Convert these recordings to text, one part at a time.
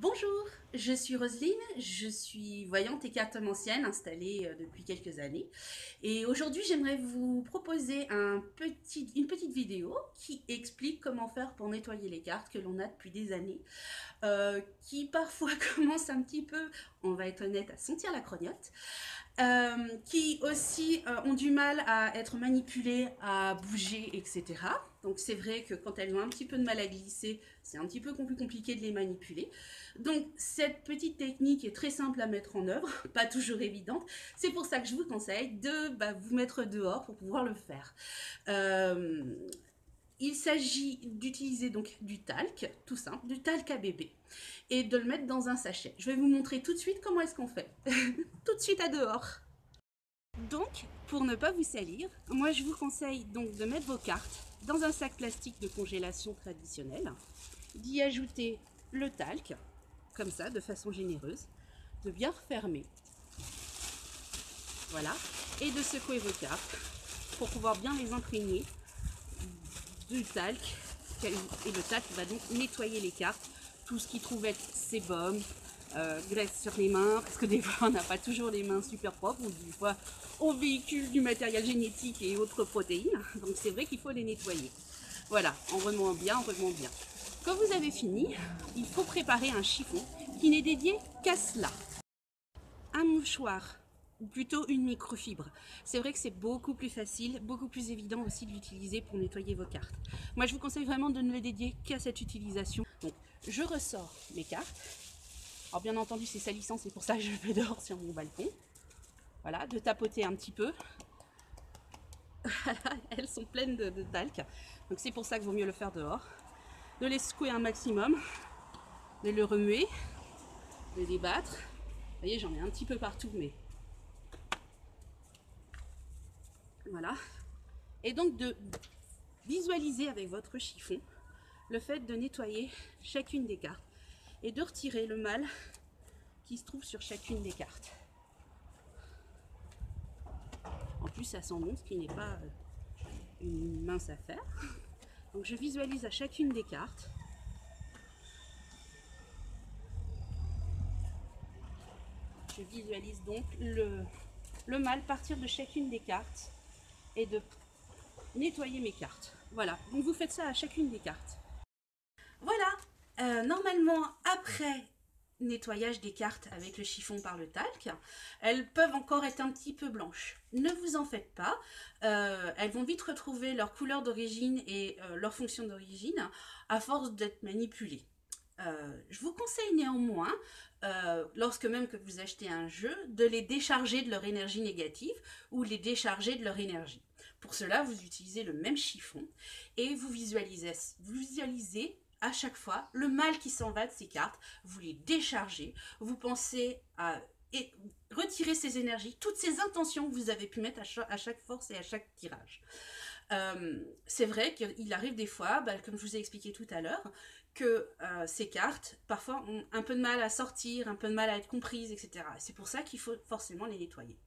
Bonjour, je suis Roselyne, je suis voyante et cartomancienne installée depuis quelques années. Et aujourd'hui, j'aimerais vous proposer une petite vidéo qui explique comment faire pour nettoyer les cartes que l'on a depuis des années, qui parfois commencent un petit peu, on va être honnête, à sentir la crognotte, qui aussi ont du mal à être manipulées, à bouger, etc. Donc c'est vrai que quand elles ont un petit peu de mal à glisser, c'est un petit peu plus compliqué de les manipuler. Donc cette petite technique est très simple à mettre en œuvre, pas toujours évidente. C'est pour ça que je vous conseille de vous mettre dehors pour pouvoir le faire. Euh, il s'agit d'utiliser donc du talc, tout simple, du talc à bébé, et de le mettre dans un sachet. Je vais vous montrer tout de suite comment est-ce qu'on fait. Tout de suite à dehors. Donc, pour ne pas vous salir, moi je vous conseille donc de mettre vos cartes dans un sac plastique de congélation traditionnel, d'y ajouter le talc, comme ça, de façon généreuse, de bien refermer, voilà, et de secouer vos cartes pour pouvoir bien les imprégner du talc. Et le talc va donc nettoyer les cartes, tout ce qui trouve être sébum, graisse sur les mains, parce que des fois on n'a pas toujours les mains super propres, ou des fois on véhicule du matériel génétique et autres protéines, donc c'est vrai qu'il faut les nettoyer. Voilà, on remonte bien, on remonte bien. Quand vous avez fini, il faut préparer un chiffon qui n'est dédié qu'à cela. Un mouchoir, ou plutôt une microfibre. C'est vrai que c'est beaucoup plus facile, beaucoup plus évident aussi de l'utiliser pour nettoyer vos cartes. Moi je vous conseille vraiment de ne le dédier qu'à cette utilisation. Donc je ressors mes cartes. Alors bien entendu c'est salissant, c'est pour ça que je vais dehors sur mon balcon. Voilà, de tapoter un petit peu. Elles sont pleines de talc. Donc c'est pour ça qu'il vaut mieux le faire dehors. De les secouer un maximum. De le remuer. De les battre. Vous voyez, j'en ai un petit peu partout, mais voilà. Et donc de visualiser avec votre chiffon le fait de nettoyer chacune des cartes et de retirer le mal qui se trouve sur chacune des cartes. En plus, ça sent bon, ce qui n'est pas une mince affaire. Donc je visualise à chacune des cartes. Je visualise donc le mal partir de chacune des cartes et de nettoyer mes cartes. Voilà, donc vous faites ça à chacune des cartes. Voilà, normalement après nettoyage des cartes avec le chiffon par le talc, elles peuvent encore être un petit peu blanches. Ne vous en faites pas, elles vont vite retrouver leur couleur d'origine et leur fonction d'origine à force d'être manipulées. Je vous conseille néanmoins, lorsque même que vous achetez un jeu, de les décharger de leur énergie négative ou les décharger de leur énergie. Pour cela, vous utilisez le même chiffon et vous visualisez à chaque fois le mal qui s'en va de ces cartes, vous les déchargez, vous pensez à retirer ces énergies, toutes ces intentions que vous avez pu mettre à chaque force et à chaque tirage. C'est vrai qu'il arrive des fois, comme je vous ai expliqué tout à l'heure, que ces cartes, parfois, ont un peu de mal à sortir, un peu de mal à être comprises, etc. C'est pour ça qu'il faut forcément les nettoyer.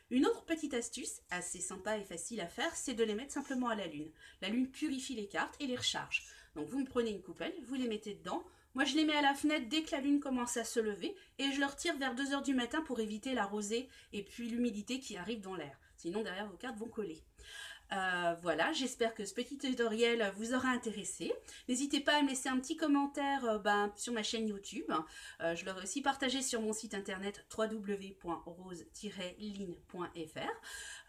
Une autre petite astuce, assez sympa et facile à faire, c'est de les mettre simplement à la lune. La lune purifie les cartes et les recharge. Donc vous me prenez une coupelle, vous les mettez dedans. Moi je les mets à la fenêtre dès que la lune commence à se lever et je le retire vers 2 h du matin pour éviter la rosée et puis l'humidité qui arrive dans l'air. Sinon derrière vos cartes vont coller. Voilà, j'espère que ce petit tutoriel vous aura intéressé. N'hésitez pas à me laisser un petit commentaire sur ma chaîne YouTube. Je l'aurai aussi partagé sur mon site internet www.rose-line.fr.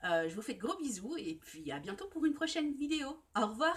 Je vous fais de gros bisous et puis à bientôt pour une prochaine vidéo. Au revoir!